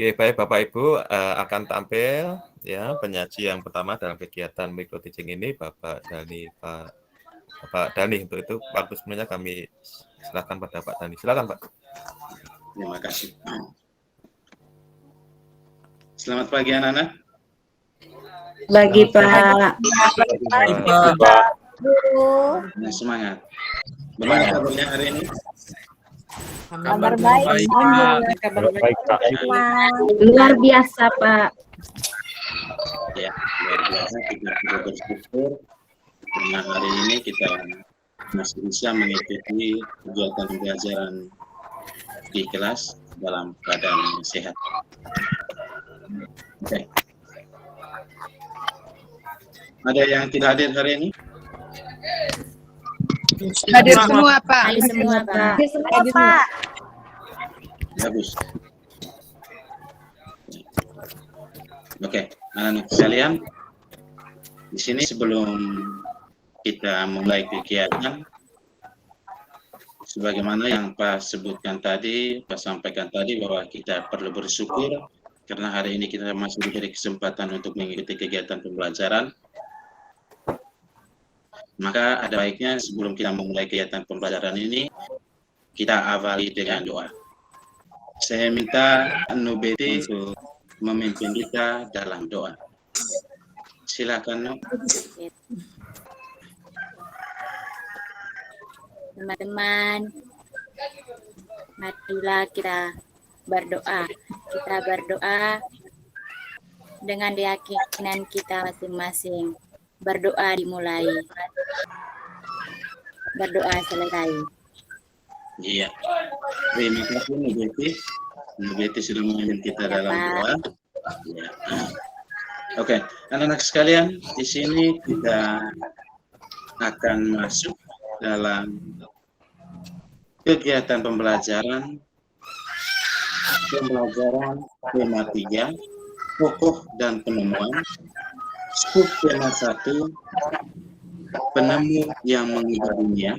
Oke, baik Bapak Ibu, akan tampil ya penyaji yang pertama dalam kegiatan micro teaching ini Bapak Dhani. Untuk itu waktu sebenarnya kami silakan pada Pak Dhani. Silakan Pak. Terima kasih. Selamat pagi anak-anak. Pagi Pak. Pagi Pak. Nah, semangat. Bagaimana kabarnya hari ini? Kabar baik. Kabar baik Pak. Luar biasa Pak. Ya, luar biasa, kita sudah bersyukur karena hari ini kita masih bisa mengikuti kegiatan pembelajaran di kelas dalam keadaan yang sehat. Oke. Ada yang tidak hadir hari ini? Hadir semua Pak. Hadir semua Pak. Bagus. Oke, anak-anak sekalian, di sini sebelum kita mulai kegiatan, sebagaimana yang Pak sebutkan tadi, Pak sampaikan tadi bahwa kita perlu bersyukur karena hari ini kita masih diberi kesempatan untuk mengikuti kegiatan pembelajaran. Maka ada baiknya sebelum kita memulai kegiatan pembelajaran ini, kita awali dengan doa. Saya minta Anu Betty untuk memimpin kita dalam doa. Silakan, Nu. Teman-teman, marilah kita berdoa. Kita berdoa dengan keyakinan kita masing-masing. Berdoa dimulai. Berdoa selesai. Iya. Terima kasih, Nu Betty. Nu Betty sudah memimpin kita dalam doa. Ya. Oke, anak-anak sekalian, di sini kita akan masuk dalam kegiatan pembelajaran tema 3, pokok dan penemuan. Skop tema 1, penemu yang mengubah dunia.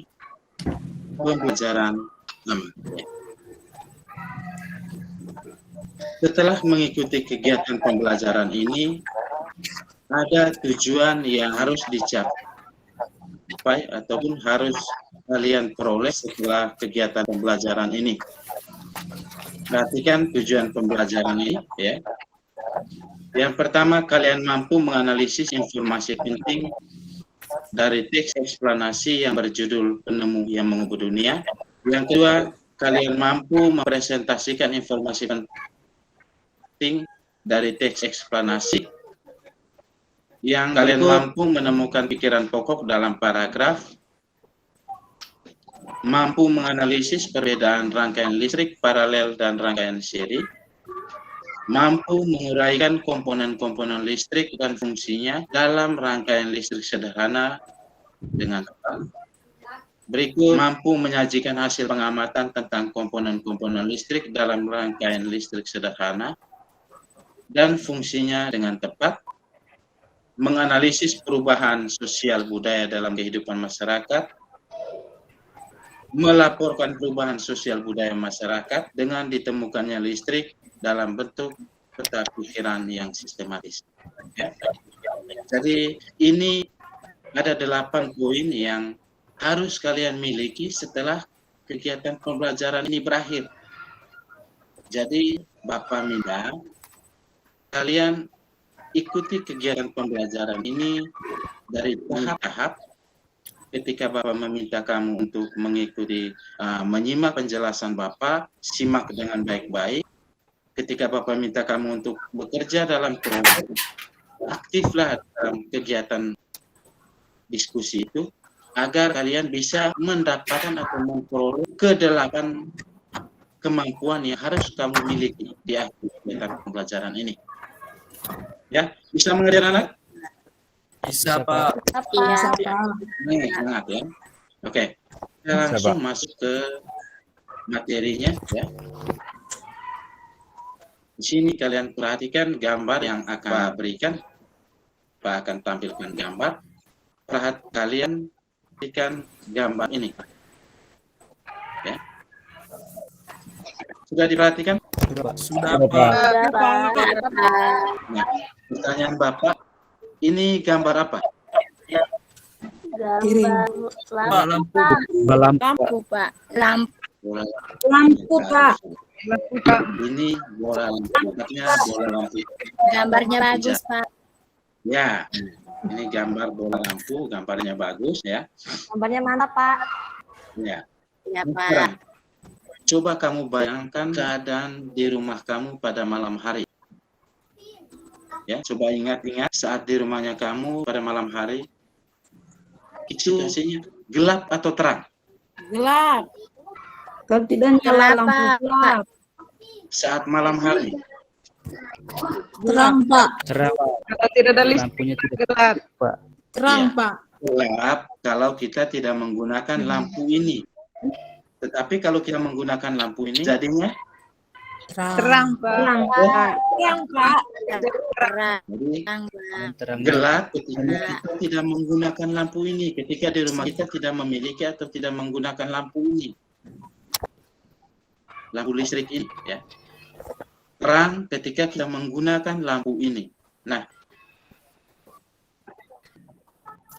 Pembelajaran 6. Setelah mengikuti kegiatan pembelajaran ini, ada tujuan yang harus dicapai ataupun harus kalian peroleh setelah kegiatan pembelajaran ini. Perhatikan tujuan pembelajaran ini, ya. Yang pertama, kalian mampu menganalisis informasi penting dari teks eksplanasi yang berjudul Penemu yang Mengubah Dunia. Yang kedua, kalian mampu mempresentasikan informasi penting dari teks eksplanasi. Yang kalian mampu menemukan pikiran pokok dalam paragraf, mampu menganalisis perbedaan rangkaian listrik paralel dan rangkaian seri, mampu menguraikan komponen-komponen listrik dan fungsinya dalam rangkaian listrik sederhana dengan tepat. Berikut, mampu menyajikan hasil pengamatan tentang komponen-komponen listrik dalam rangkaian listrik sederhana dan fungsinya dengan tepat, menganalisis perubahan sosial budaya dalam kehidupan masyarakat, melaporkan perubahan sosial budaya masyarakat dengan ditemukannya listrik dalam bentuk peta pikiran yang sistematis. Ya. Jadi ini ada 8 poin yang harus kalian miliki setelah kegiatan pembelajaran ini berakhir. Jadi Bapak minta kalian ikuti kegiatan pembelajaran ini dari tahap-tahap. Ketika Bapak meminta kamu untuk mengikuti, menyimak penjelasan Bapak, simak dengan baik-baik. Ketika Bapak minta kamu untuk bekerja dalam program, aktiflah dalam kegiatan diskusi itu, agar kalian bisa mendapatkan atau memperoleh ke-8 kemampuan yang harus kamu miliki di akhir kegiatan pembelajaran ini. Ya, bisa mengajar anak? Bisa Pak. Sangat ya. Oke, kita langsung masuk ke materinya ya. Di sini kalian perhatikan gambar yang akan Pak berikan. Pak akan tampilkan gambar. Kalian perhatikan gambar ini. Ya. Sudah diperhatikan? Sudah, Pak. Sudah, Pak. Nah, pertanyaan Bapak, ini gambar apa? Gambar Pak, lampu. lampu, Pak. Lampu. Bola Lampu, Pak. Lampu, Pak. Ini bola lampu. Artinya bola lampu. Gambarnya bagus, Pak. Ya, ini gambar bola lampu, gambarnya bagus ya. Gambarnya mana, Pak? Ya. Ya, Pak. Sekarang, coba kamu bayangkan keadaan di rumah kamu pada malam hari. Ya, coba ingat-ingat saat di rumahnya kamu pada malam hari. Situasinya gelap atau terang? Gelap. Kalau tidak nyala lampu Pak. gelap. Saat malam hari. Terang, Pak. Kalau tidak ada lampunya tidak gelap, Pak. Terang, Ya. Pak. Gelap kalau kita tidak menggunakan lampu ini. Tetapi kalau kita menggunakan lampu ini, jadinya Terang, Pak. Terang, Pak. Terang, Pak. jadi Terang, Pak. gelap ketika kita tidak menggunakan lampu ini. Ketika di rumah kita tidak memiliki atau tidak menggunakan lampu ini. Lampu listrik ini, ya. Terang ketika kita menggunakan lampu ini. Nah,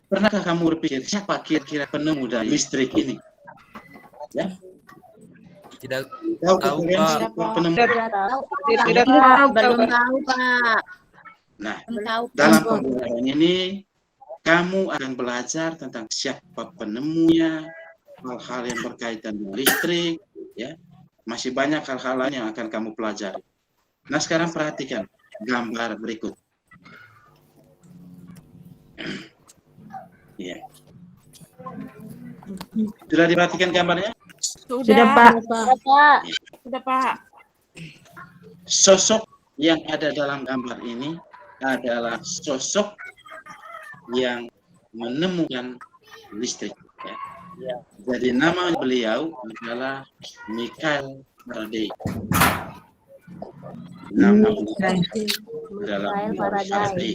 pernahkah kamu berpikir siapa kira-kira penemu dari listrik ini? Ya, Tidak tahu tahu, kalian Pak. siapa penemu? Tidak tahu. Tidak Belum tahu, Pak. Nah, Belum tahu, dalam Pak. pembelajaran ini kamu akan belajar tentang siapa penemunya, hal-hal yang berkaitan dengan listrik, ya. Masih banyak hal-hal lain yang akan kamu pelajari. Nah, sekarang perhatikan gambar berikut. Ya. Sudah diperhatikan gambarnya? Sudah, Pak. Pak. Sudah, Pak. Sosok yang ada dalam gambar ini adalah sosok yang menemukan listrik. Ya. Jadi nama beliau adalah Michael Faraday. Nama beliau adalah Michael Faraday. Faraday.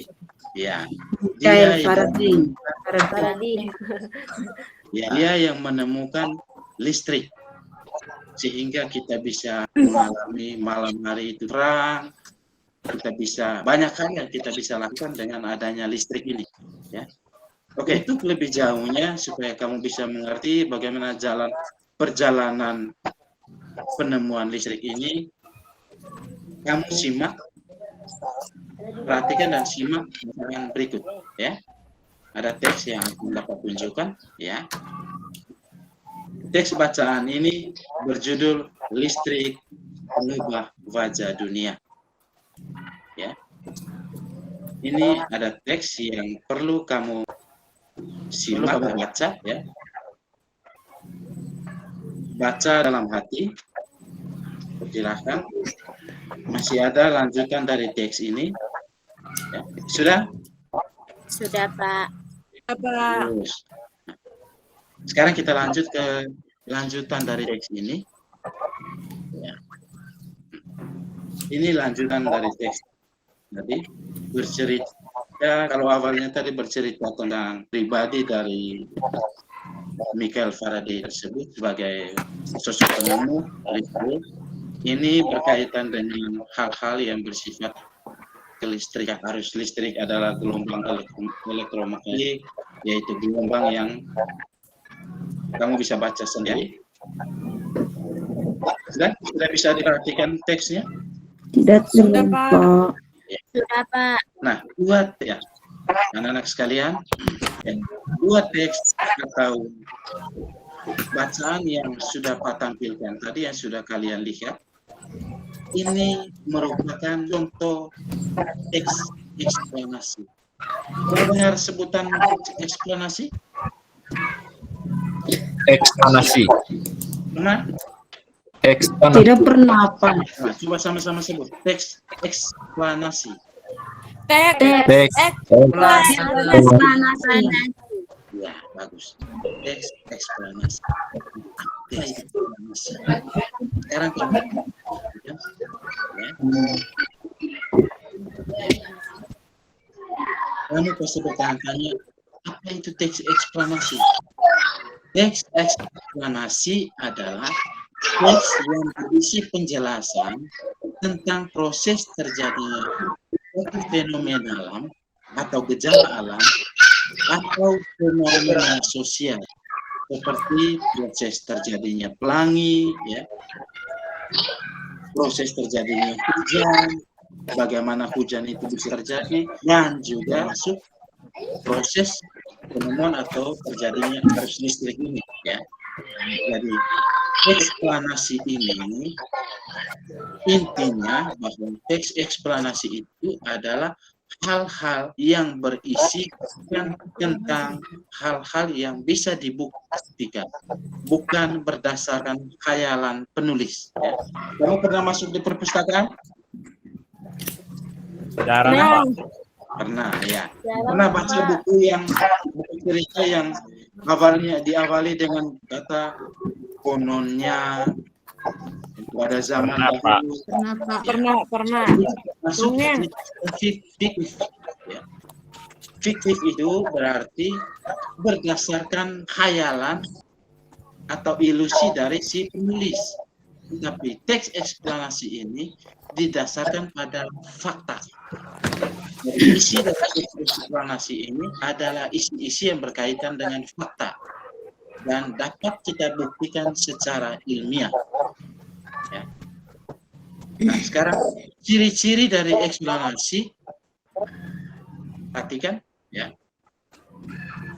Ya. Michael Dia Faraday. dia yang menemukan listrik sehingga kita bisa mengalami malam hari itu terang. Kita bisa banyak hal yang kita bisa lakukan dengan adanya listrik ini, ya. Oke, itu lebih jauhnya supaya kamu bisa mengerti bagaimana perjalanan penemuan listrik ini. Kamu simak, perhatikan dan simak dengan berikut, ya. Ada teks yang aku dapat tunjukkan, ya. Teks bacaan ini berjudul Listrik Mengubah Wajah Dunia. Ya. Ini ada teks yang perlu kamu simak dan baca, ya. Baca dalam hati. Persilahkan. Masih ada lanjutan dari teks ini. Ya. Sudah? Sudah, Pak. Terus. Nah, sekarang kita lanjut ke lanjutan dari teks ini. Ya. Ini lanjutan dari teks. Jadi bercerita, kalau awalnya tadi bercerita tentang pribadi dari Michael Faraday tersebut sebagai sosok penemu listrik, ini berkaitan dengan hal-hal yang bersifat kelistrikan. Arus listrik adalah gelombang elektromagnetik, yaitu gelombang yang kamu bisa baca sendiri. Sudah bisa diperhatikan teksnya? Tidak, Pak. Sudah, Pak. Nah, buat ya anak-anak sekalian, ya, buat teks atau bacaan yang sudah Pak tampilkan tadi, yang sudah kalian lihat, ini merupakan contoh teks eksplanasi. Dengar sebutan eksplanasi? Eksplanasi. Pernah? Eksplanasi. Tidak pernah, Pak. Nah, coba sama-sama sebut teks eksplanasi. Teks. Eksplanasi. Ya, bagus. Teks eksplanasi. Teks eksplanasi. Sekarang kamu ya. Kamu pasti bertanya-tanya, apa itu teks eksplanasi? Teks eksplanasi adalah teks yang berisi penjelasan tentang proses terjadinya suatu fenomena alam atau gejala alam atau fenomena sosial seperti proses terjadinya pelangi, ya, proses terjadinya hujan, bagaimana hujan itu bisa terjadi, dan juga proses penemuan atau terjadinya arus listrik ini, ya. Jadi eksplanasi ini intinya bahwa teks eksplanasi itu adalah hal-hal yang berisi tentang hal-hal yang bisa dibuktikan, bukan berdasarkan khayalan penulis. Ya. Kamu pernah masuk di perpustakaan? Pernah. Pernah, ya. Pernah baca buku cerita yang diawali dengan kata kononnya pada zaman dahulu. Pernah. Masuk fiktif. Ya. Fiktif itu berarti berdasarkan khayalan atau ilusi dari si penulis. Tapi teks eksplanasi ini didasarkan pada fakta. Jadi isi dari teks eksplanasi ini adalah isi-isi yang berkaitan dengan fakta dan dapat kita buktikan secara ilmiah. Ya. Nah, sekarang ciri-ciri dari eksplanasi, perhatikan, ya.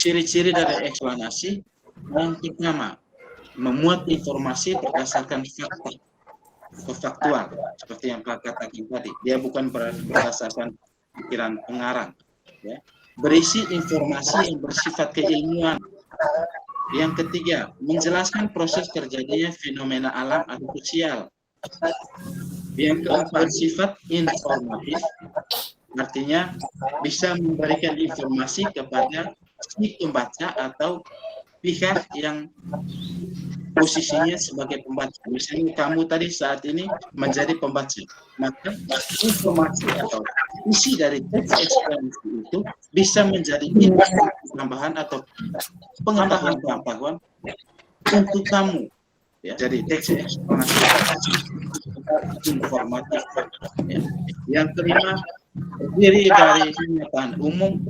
Ciri-ciri dari eksplanasi yang pertama, memuat informasi berdasarkan fakta, faktual, seperti yang Pak katakan tadi. Dia bukan berdasarkan pikiran pengarang, ya. Berisi informasi yang bersifat keilmuan. Yang ketiga, menjelaskan proses terjadinya fenomena alam atau sosial. Yang keempat, sifat informatif, artinya bisa memberikan informasi kepada si pembaca atau pihak yang posisinya sebagai pembaca. Misalnya kamu tadi saat ini menjadi pembaca, maka informasi atau isi dari teks eksplanasi itu bisa menjadi tambahan atau pengetahuan untuk kamu. Ya, jadi teks eksplanasi informatif. Ya. Yang kelima, terdiri dari pernyataan umum,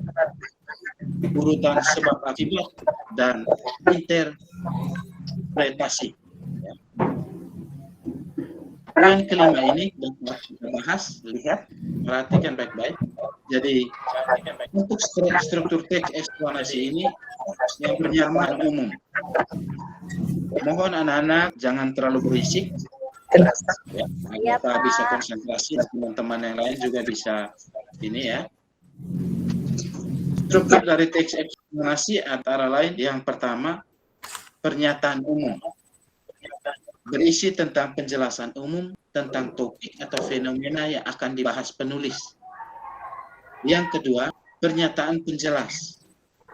urutan sebab akibat, dan interpretasi. Ya. Poin kelima ini dapat kita bahas, lihat, perhatikan baik-baik. Jadi untuk struktur teks eksplanasi ini yang pernyataan umum. Mohon anak-anak jangan terlalu berisik, ya, agar kita bisa konsentrasi, teman-teman yang lain juga bisa ini, ya. Struktur dari teks eksplanasi antara lain yang pertama, pernyataan umum. Berisi tentang penjelasan umum tentang topik atau fenomena yang akan dibahas penulis. Yang kedua, pernyataan penjelas,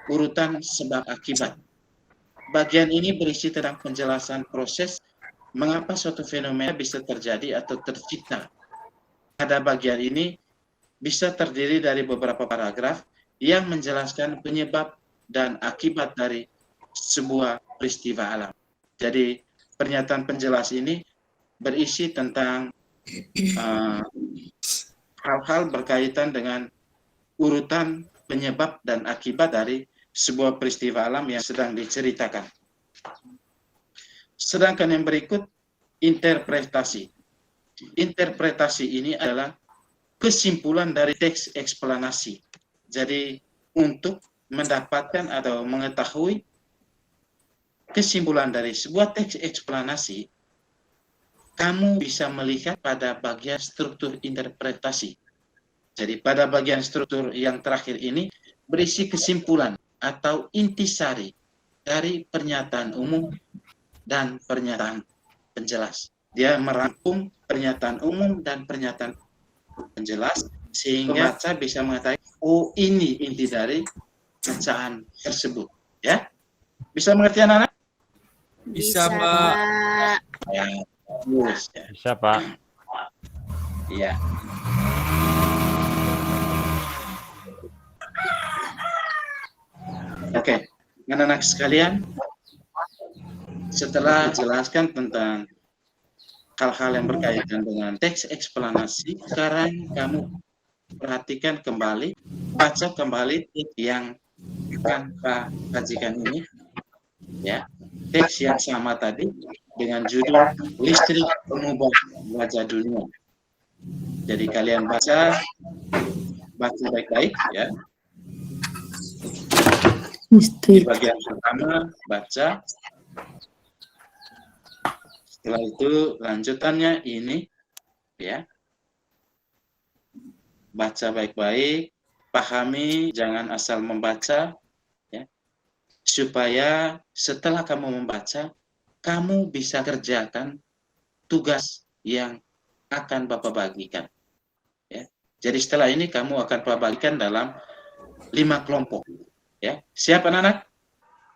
urutan sebab akibat. Bagian ini berisi tentang penjelasan proses mengapa suatu fenomena bisa terjadi atau tercipta. Pada bagian ini bisa terdiri dari beberapa paragraf yang menjelaskan penyebab dan akibat dari sebuah peristiwa alam. Jadi pernyataan penjelas ini berisi tentang hal-hal berkaitan dengan urutan penyebab dan akibat dari sebuah peristiwa alam yang sedang diceritakan. Sedangkan yang berikut, interpretasi. Interpretasi ini adalah kesimpulan dari teks eksplanasi. Jadi untuk mendapatkan atau mengetahui kesimpulan dari sebuah teks eksplanasi, kamu bisa melihat pada bagian struktur interpretasi. Jadi pada bagian struktur yang terakhir ini berisi kesimpulan atau intisari dari pernyataan umum dan pernyataan penjelas. Dia merangkum pernyataan umum dan pernyataan penjelas sehingga baca bisa mengetahui, oh ini inti dari bacaan tersebut. Ya, bisa mengerti anak-anak? Bisa, Pak. Ya, bagus. Ya. Bisa, Pak. Iya. Oke, anak-anak sekalian, setelah jelaskan tentang hal-hal yang berkaitan dengan teks eksplanasi, sekarang kamu perhatikan kembali, baca kembali yang akan Pak kajikan ini, ya, teks yang sama tadi dengan judul Listrik Mengubah Wajah Dunia. Jadi kalian baca baik-baik ya. Di bagian pertama baca, setelah itu lanjutannya ini ya. Baca baik-baik, pahami, jangan asal membaca ya. Supaya setelah kamu membaca, kamu bisa kerjakan tugas yang akan Bapak bagikan ya. Jadi setelah ini kamu akan Bapak bagikan dalam 5 kelompok ya. Siap anak-anak?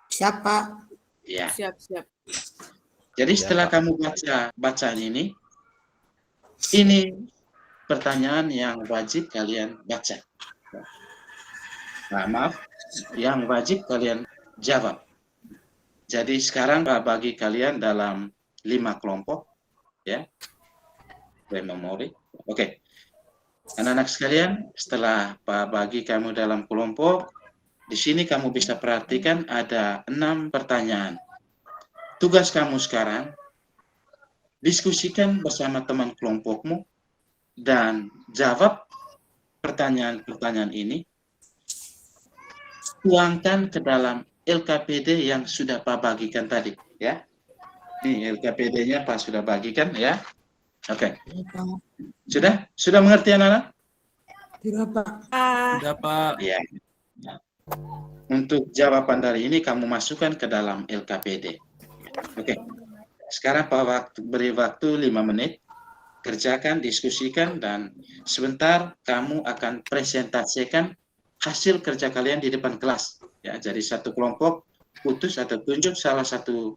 Siap, Pak. Ya. Siap. Jadi setelah kamu baca bacaan ini pertanyaan yang wajib kalian baca. Nah, maaf, yang wajib kalian jawab. Jadi sekarang Pak bagi kalian dalam 5 kelompok ya. Memori. Oke. Anak-anak sekalian, setelah Pak bagi kamu dalam kelompok, di sini kamu bisa perhatikan ada 6 pertanyaan. Tugas kamu sekarang, diskusikan bersama teman kelompokmu dan jawab pertanyaan-pertanyaan ini. Tuangkan ke dalam LKPD yang sudah Pak bagikan tadi, ya. Ini LKPD-nya Pak sudah bagikan, ya. Oke. Sudah mengerti anak-anak? Tidak, Pak. Sudah, Pak. Ya. Untuk jawaban dari ini kamu masukkan ke dalam LKPD. Oke. Sekarang Pak beri waktu 5 menit. Kerjakan, diskusikan, dan sebentar kamu akan presentasikan hasil kerja kalian di depan kelas. Ya, jadi satu kelompok putus atau tunjuk salah satu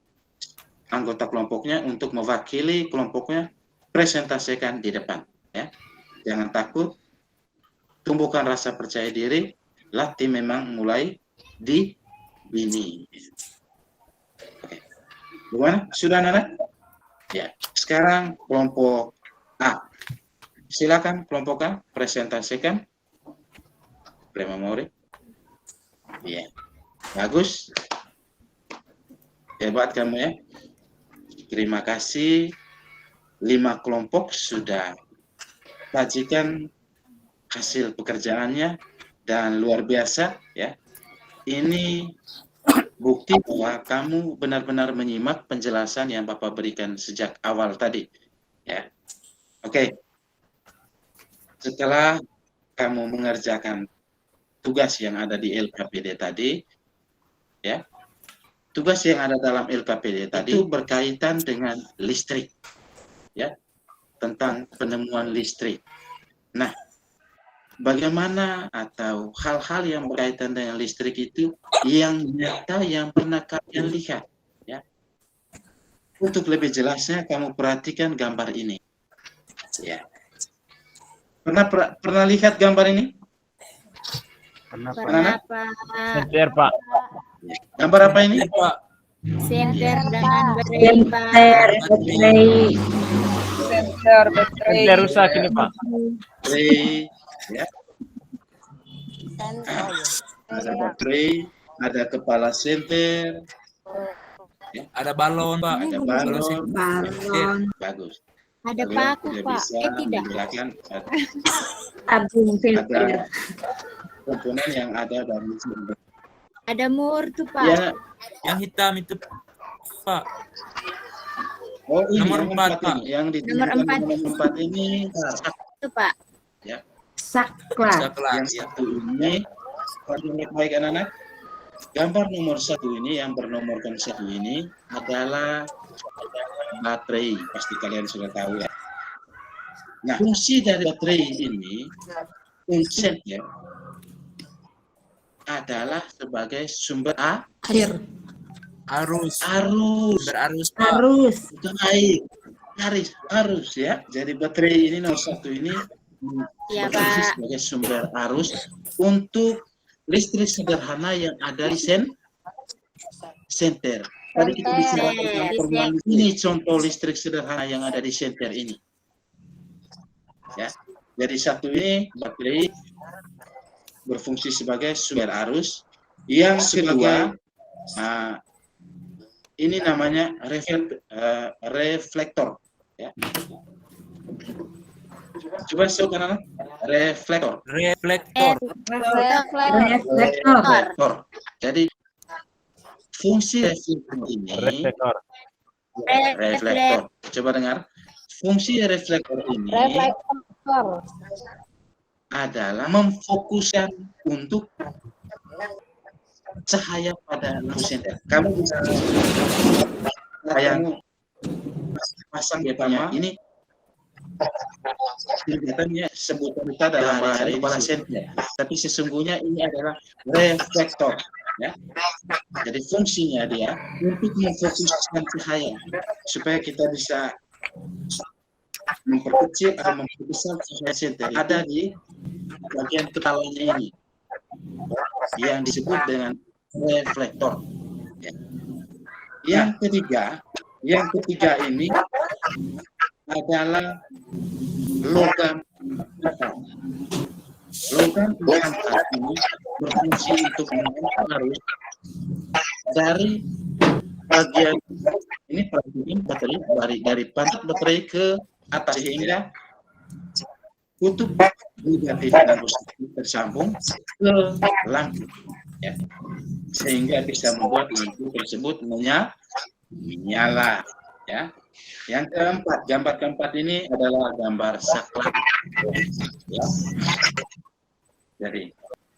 anggota kelompoknya untuk mewakili kelompoknya, presentasikan di depan. Ya, jangan takut, tumbuhkan rasa percaya diri. Latih memang mulai di ini. Oke. Gimana? Sudah anak-anak? Ya. Sekarang kelompok A. Silakan kelompok A presentasikan. Memori. Ya. Bagus. Hebat kamu ya. Terima kasih. 5 kelompok sudah sajikan hasil pekerjaannya dan luar biasa ya. Ini bukti bahwa kamu benar-benar menyimak penjelasan yang Bapak berikan sejak awal tadi ya. Oke. Setelah kamu mengerjakan tugas yang ada di LKPD tadi ya. Tugas yang ada dalam LKPD tadi itu berkaitan dengan listrik ya. Tentang penemuan listrik. Nah, bagaimana atau hal-hal yang berkaitan dengan listrik itu yang nyata yang pernah kalian lihat ya. Untuk lebih jelasnya kamu perhatikan gambar ini. Ya. Pernah lihat gambar ini? Pernah, Pak. Senter, Pak. Gambar apa ini? Pak. Senter dengan baterai, Pak. Senter rusak ini, Pak. Baterai, ya. Ada baterai, ada kepala senter, ya. Ada balon, Pak. Ada balon. Bagus. Ada Kalian paku, sudah Pak. bisa Tidak. menggunakan Tabung ada filter. komponen yang ada dari sumber. Ada mur tuh, Pak. Ya, Yang hitam itu, Pak. oh ini Nomor yang 4, empat Pak. ini, yang di Nomor 4. nomor 4 ini Itu, Pak. Saklar. Saklar. yang satu ini, baik anak-anak. Gambar nomor 1 ini yang bernomorkan 1 ini adalah baterai, pasti kalian sudah tahu ya. Nah, fungsi dari baterai ini, fungsinya adalah sebagai sumber Air. Arus. arus, Berarus, Pak. Arus. bukan air, arus ya. Jadi baterai ini nomor 1 ini Iya, berfungsi Pak. sebagai sumber arus untuk listrik sederhana yang ada di senter. Tadi kita bicara tentang Senter. permainan. Ini contoh listrik sederhana yang ada di senter ini. Ya, jadi satu ini baterai berfungsi sebagai sumber arus. Yang kedua, ini namanya reflektor. Ya. Coba sebutkan apa? Reflektor. Reflektor. Reflektor. Jadi fungsi reflektor ini Reflektor. reflektor. Coba dengar. Fungsi reflektor ini adalah memfokuskan untuk cahaya pada lampu senter. Kamu bisa bayangkan pasang pertama ini kelihatannya sebutan kita dalam bahasa kepala senter, tapi sesungguhnya ini adalah reflektor. Ya. Jadi fungsinya dia untuk memfokuskan cahaya supaya kita bisa memperkecil atau membesar cahaya senter ada di bagian kepalanya ini yang disebut dengan reflektor. Ya. Yang ketiga ini adalah logam hitam. Logam hitam ini berfungsi untuk mengalirkan arus dari bagian ini baterai dari pantat baterai ke atas sehingga kutub negatif arus tersambung ke lampu, ya. Sehingga bisa membuat lampu tersebut menyala, ya. Yang keempat, gambar keempat ini adalah gambar saklar, ya. Jadi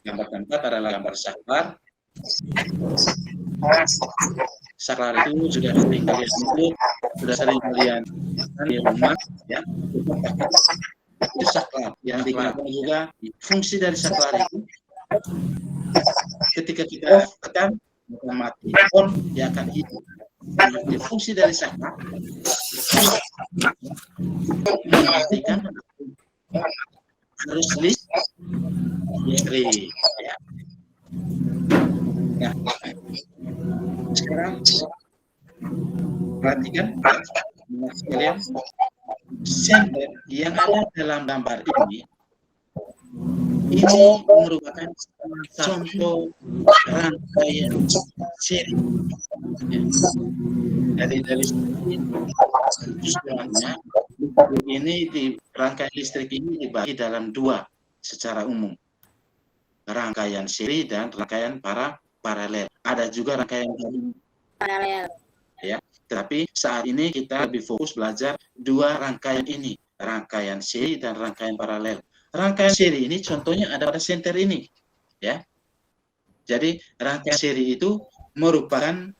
gambar keempat adalah gambar saklar. Saklar itu sudah sering kalian lihat, sudah sering kalian di rumah, ya. Itu saklar yang digunakan juga. Fungsi dari saklar itu ketika kita tekan maka mati, on dia akan hidup. Jadi fungsi dari saklar mematikan arus listrik, ya. Nah, sekarang perhatikan sekalian, senter yang ada dalam gambar ini merupakan contoh rangkaian seri. Jadi dari tujuannya ini di rangkaian listrik ini dibagi dalam dua secara umum, rangkaian seri dan rangkaian paralel. Ada juga rangkaian Paralel. ya. Tapi saat ini kita lebih fokus belajar dua rangkaian ini, rangkaian seri dan rangkaian paralel. Rangkaian seri ini contohnya ada pada senter ini, ya. Jadi rangkaian seri itu merupakan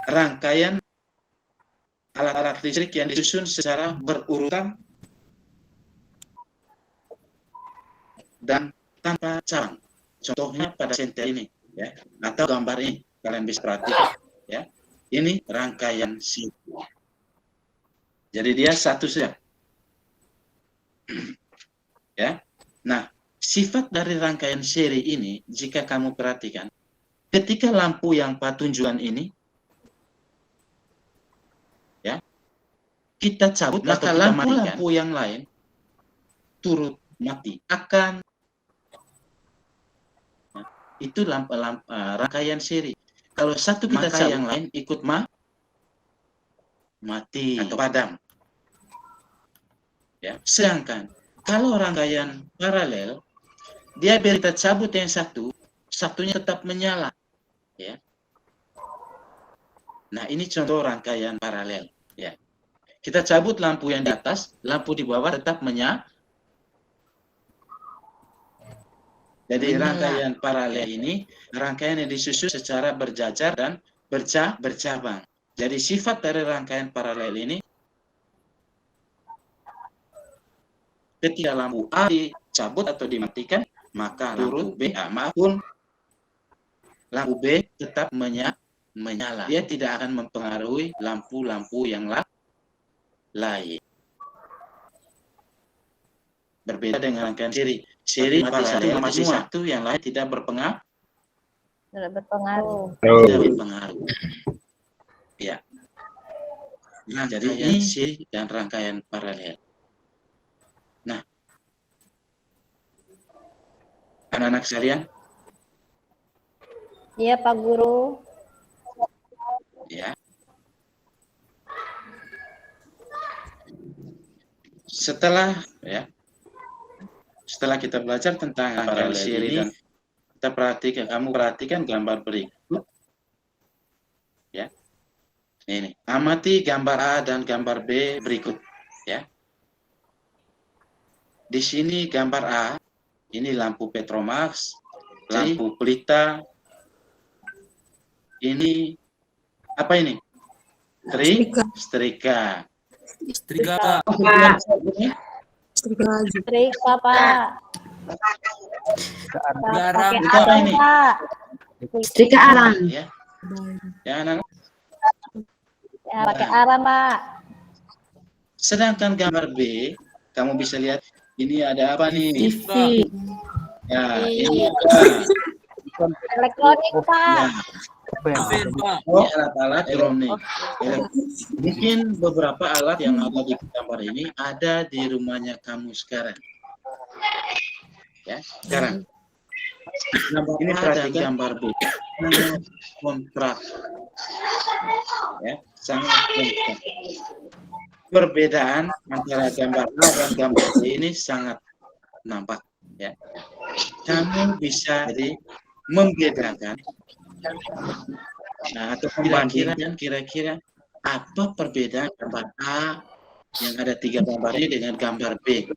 rangkaian alat-alat listrik yang disusun secara berurutan dan tanpa cabang. Contohnya pada senter ini, ya, atau gambar ini kalian bisa perhatikan, ya. Ini rangkaian seri. Jadi dia satu saja. Ya. Nah, sifat dari rangkaian seri ini jika kamu perhatikan, ketika lampu yang patunjukan ini, ya, kita cabut, maka lampu yang lain turut mati. Itu rangkaian seri. Kalau satu kita cabut, yang lain ikut mati atau padam. Ya, sedangkan kalau rangkaian paralel, dia biar kita cabut yang satu, satunya tetap menyala, ya. Nah, ini contoh rangkaian paralel, ya. Kita cabut lampu yang di atas, lampu di bawah tetap menyala. Jadi rangkaian paralel ini rangkaian yang disusun secara berjajar dan bercabang. Jadi sifat dari rangkaian paralel ini, ketika lampu A dicabut atau dimatikan, maka lampu B, lampu B tetap menyala. Dia tidak akan mempengaruhi lampu-lampu yang lain. Berbeda dengan rangkaian seri. Seri paralel masih satu, yang lain tidak berpengaruh. Tidak berpengaruh. Tidak berpengaruh. rangkaian siri dan rangkaian paralel. Nah, anak-anak sekalian, Iya, Pak Guru. ya. Setelah kita belajar tentang paralel siri dan kamu perhatikan gambar berikut. Ya. Ini, amati gambar A dan gambar B berikut, ya. Di sini gambar A, ini lampu Petromax, lampu pelita. Ini apa ini? Setrika. Setrika, Pak. Setrika, Pak. Garam. Pakai Itu apa arang, ini? Pak. Setrika arang. Ya. Ya, anak. Ya, pakai arang, Pak. Sedangkan gambar B, kamu bisa lihat ini ada apa nih? TV. Ya, ini Elektronik, Pak. Oven, Pak. ini alat-alat elektronik. Mungkin beberapa alat yang ada di gambar ini ada di rumahnya kamu sekarang. Ya, sekarang. Gambar ini ada gambar B. Sangat kontras. Ya, sangat kontras. Perbedaan antara gambar A dan gambar B ini sangat nampak. Ya, kamu bisa jadi membedakan. Nah, atau membandingkan kira-kira apa perbedaan gambar A yang ada 3 gambar ini dengan gambar B.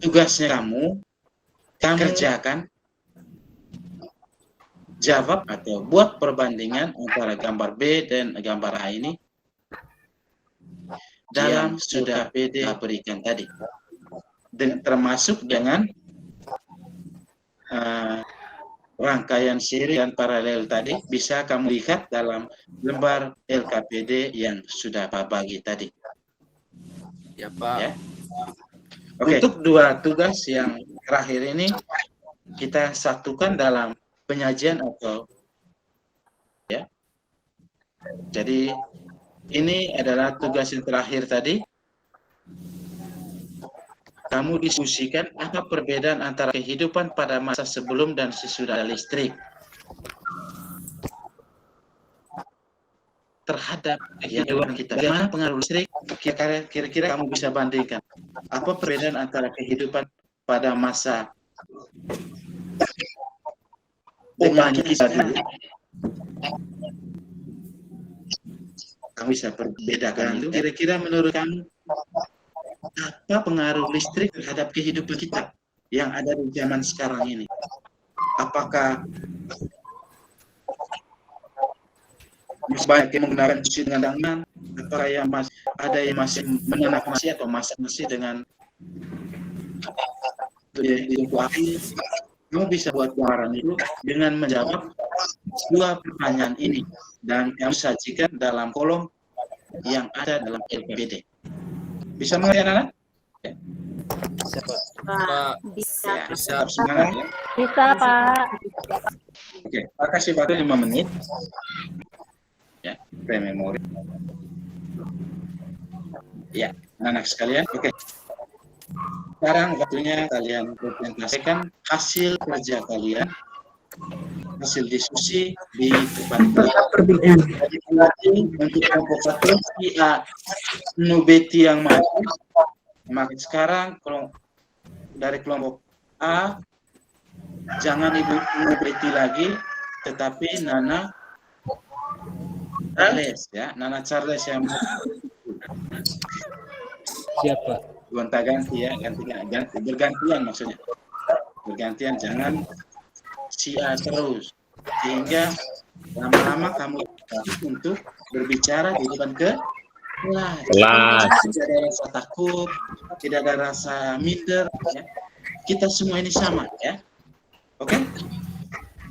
Tugasnya kamu kerjakan, jawab atau buat perbandingan antara gambar B dan gambar A ini dalam sudah PD berikan tadi, termasuk dengan rangkaian siri dan paralel tadi bisa kamu lihat dalam lembar LKPD yang sudah Pak bagi tadi. Ya, Pak. Ya. Oke. Untuk 2 tugas yang terakhir ini kita satukan dalam penyajian atau ya. Jadi ini adalah tugas yang terakhir tadi. Kamu diskusikan apa perbedaan antara kehidupan pada masa sebelum dan sesudah listrik terhadap kehidupan kita. Bagaimana pengaruh listrik? Kira-kira kamu bisa bandingkan. Apa perbedaan antara kehidupan pada masa dengan kita dulu? Kamu bisa perbedakan itu. Kira-kira menurut kamu apa pengaruh listrik terhadap kehidupan kita yang ada di zaman sekarang ini? Apakah banyak yang menggunakan cuci dengan tangan? Apakah yang masih ada yang masih menanak nasi atau masak nasi dengan tungku api? Kamu bisa buat gambaran itu dengan menjawab 2 pertanyaan ini dan kamu sajikan dalam kolom yang ada dalam LKPD. Bisa mengerti anak-anak? Pak. Bisa. Ya, tetap semangat ya. Bisa, Pak. Oke, saya kasih waktu 5 menit. Ya, pre-memori. Ya, anak-anak sekalian. Oke. Sekarang waktunya kalian presentasikan hasil kerja kalian, hasil diskusi di depan Perbedaan. untuk kelompok 1 si A Nubeti yang maju. Maka sekarang kalau dari kelompok A jangan Ibu Nubeti lagi, tetapi Nana Charles ya, Nana Charles yang Siapa? gonta-ganti ya, ganti bergantian maksudnya. Bergantian, jangan si A terus. Sehingga lama-lama kamu untuk berbicara di depan kelas. Tidak ada rasa takut, tidak ada rasa minder. Ya. Kita semua ini sama ya. Oke?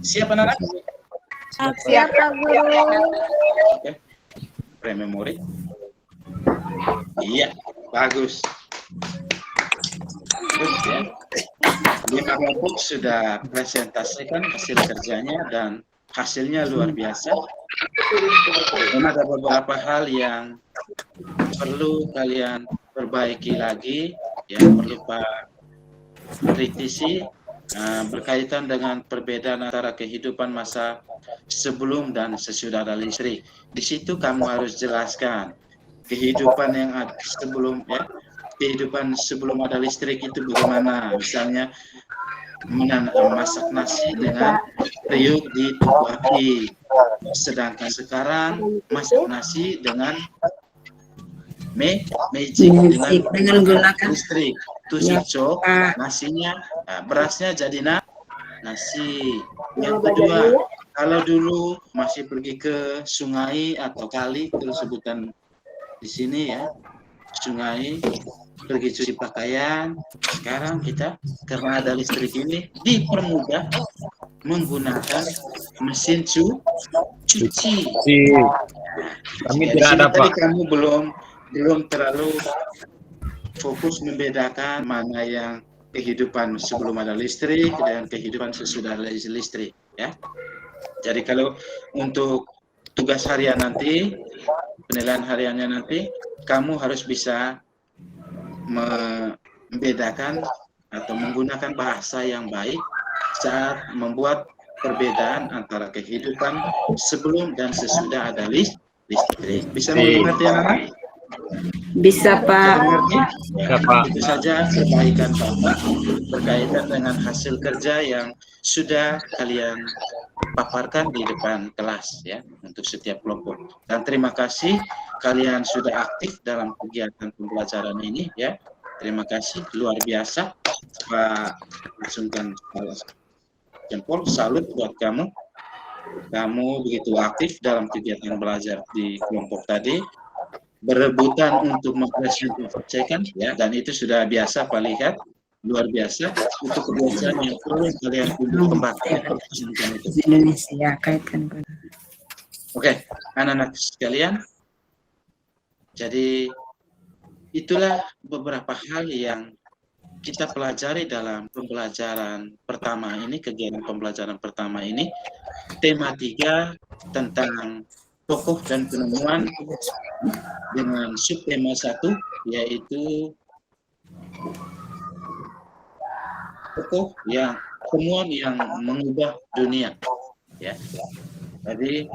Siap anak-anak? Siap, Pak Guru. Oke. Pre-memori. Iya, bagus. Terus ya. 5 kelompok sudah presentasikan hasil kerjanya dan hasilnya luar biasa. Memang ada beberapa hal yang perlu kalian perbaiki lagi, yang perlu Pak kritisi, berkaitan dengan perbedaan antara kehidupan masa sebelum dan sesudah ada listrik. Di situ kamu harus jelaskan kehidupan yang ada sebelum, ya, kehidupan sebelum ada listrik itu bagaimana. Misalnya masak nasi dengan periuk di tuku api, sedangkan sekarang masak nasi dengan magic dengan menggunakan listrik. Tusuk nasinya, berasnya jadi nasi. Yang kedua, kalau dulu masih pergi ke sungai atau kali, terus sebutan di sini ya, sungai, pergi cuci pakaian. Sekarang kita karena ada listrik ini dipermudah menggunakan mesin cuci. Kami tidak ada, tadi Pak. kamu belum terlalu fokus membedakan mana yang kehidupan sebelum ada listrik dan kehidupan sesudah listrik, ya. Jadi kalau untuk tugas harian nanti, penilaian hariannya nanti, kamu harus bisa membedakan atau menggunakan bahasa yang baik saat membuat perbedaan antara kehidupan sebelum dan sesudah ada listrik. Bisa mengerti anak-anak? Bisa, Pak. Ya, itu saja perbaikan Bapak berkaitan dengan hasil kerja yang sudah kalian paparkan di depan kelas, ya, untuk setiap kelompok. Dan terima kasih kalian sudah aktif dalam kegiatan pembelajaran ini, ya. Terima kasih, luar biasa. Pak langsungkan jempol, salut buat kamu. Kamu begitu aktif dalam kegiatan belajar di kelompok tadi, berebutan untuk mempresentasikan, ya, dan itu sudah biasa Pak lihat, luar biasa. Untuk kebiasaan yang perlu kalian kembangkan. Indonesia kaitkan. Oke, anak-anak sekalian, jadi itulah beberapa hal yang kita pelajari dalam pembelajaran pertama ini, kegiatan pembelajaran pertama ini. Tema 3 tentang tokoh dan penemuan, dengan subtema 1 yaitu tokoh yang temuan yang mengubah dunia, ya. Jadi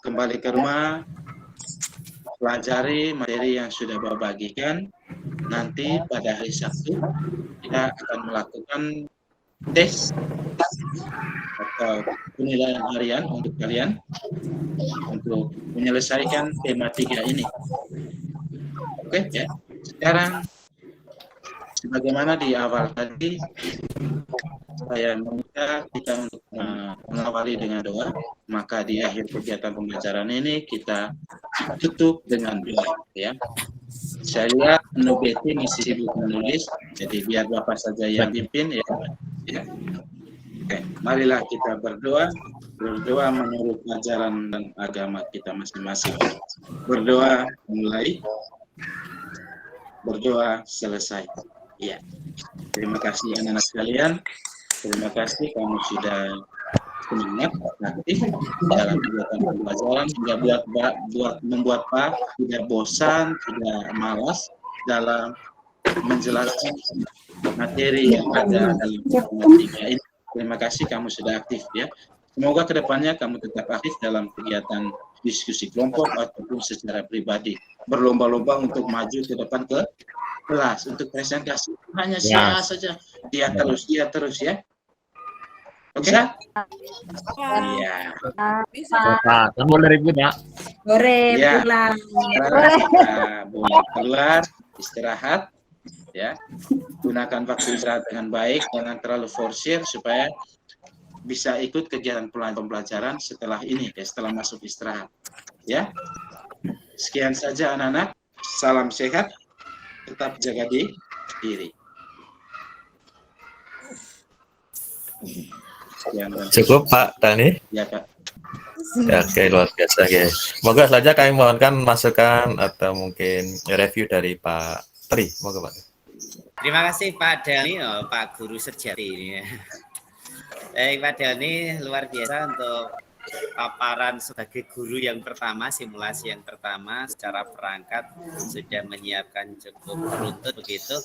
kembali ke rumah, pelajari materi yang sudah Bapak bagikan. Nanti pada hari Sabtu kita akan melakukan tes atau penilaian harian untuk kalian untuk menyelesaikan tema 3 ini. Oke, ya. Sekarang sebagaimana di awal tadi, saya meminta kita untuk mengawali dengan doa. Maka di akhir kegiatan pembelajaran ini kita tutup dengan doa, ya. Saya lihat Nubeti masih sibuk menulis, jadi biar Bapak saja yang pimpin, ya. Oke, marilah kita berdoa menurut ajaran dan agama kita masing-masing. Berdoa mulai, berdoa selesai. Ya, terima kasih anak-anak sekalian. Terima kasih kamu sudah semangat, aktif dalam kegiatan pembelajaran, tidak membuat Pak tidak bosan, tidak malas dalam menjelaskan materi yang ada dalam matematika ini. Terima kasih kamu sudah aktif, ya. Semoga kedepannya kamu tetap aktif dalam kegiatan diskusi kelompok ataupun secara pribadi. Berlomba-lomba untuk maju ke depan ke kelas untuk presentasi. Hanya siapa saja, dia terus ya. Bisa? Iya. Pak, kamu boleh ribut ya? Boleh Ya. pulang. Boleh keluar, istirahat, ya. Gunakan waktu istirahat dengan baik, jangan terlalu forsir supaya bisa ikut kegiatan pembelajaran setelah ini, ya, setelah masuk istirahat, ya. Sekian saja anak-anak. Salam sehat, tetap jaga diri. Sekian, Cukup Pak Dani? ya Pak. Ya, oke, luar biasa guys. Moga saja kami mohonkan masukan atau mungkin review dari Pak Tri. Moga Pak. Terima kasih Pak Dani, Pak Guru Sejati ini. Pak Doni luar biasa untuk paparan sebagai guru yang pertama, simulasi yang pertama secara perangkat sudah menyiapkan cukup runtut begitu.